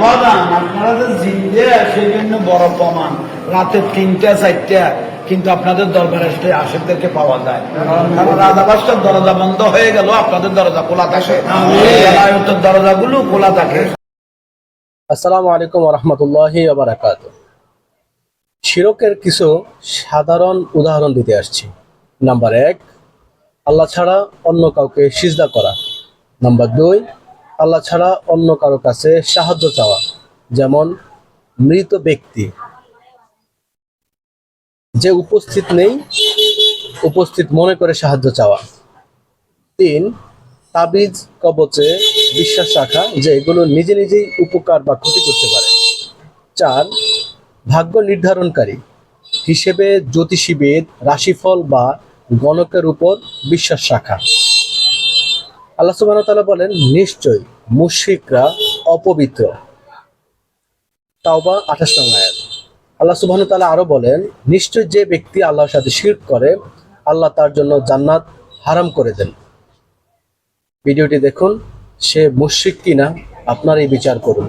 অবাদান আপনারা যে জিন্দে সেই জন্য বড় প্রমাণ রাতে 3টা 4টা কিন্তু আপনাদের দরবারে আশেকদেরকে পাওয়া যায়। কারণ রাজা বাদশার দরজা বন্ধ হয়ে গেল, আপনাদের দরজা খোলা থাকে, দরজাগুলো খোলা থাকে। আসসালামু আলাইকুম ওয়া রাহমাতুল্লাহি ওয়া বারাকাতুহু। শিরকের কিছু সাধারণ উদাহরণ দিতে আসছি। নাম্বার 1, আল্লাহ ছাড়া অন্য কাউকে সিজদা করা। নাম্বার 2, আল্লাহ ছাড়া অন্য কারো কাছে সাহায্য চাওয়া, যেমন মৃত ব্যক্তি যে উপস্থিত নেই উপস্থিত মনে করে সাহায্য চাওয়া। 3, তাবিজ কবচে বিশ্বাস রাখা যে এগুলো নিজে নিজেই উপকার বা ক্ষতি করতে পারে। 4, ভাগ্য নির্ধারণকারী হিসেবে জ্যোতিষীবিদ, রাশিফল বা গণকের উপর বিশ্বাস রাখা। আল্লাহ সুবহানাহু ওয়া তাআলা বলেন, নিশ্চয় মুশরিকরা অপবিত্র। তাওবা 28 নং আয়াত। আল্লাহ সুবহানাহু ওয়া তাআলা আরো বলেন, নিশ্চয় যে ব্যক্তি আল্লাহর সাথে শিরক করে আল্লাহ তার জন্য জান্নাত হারাম করে দেন। ভিডিওটি দেখুন, সে মুশরিক কিনা আপনারাই বিচার করুন।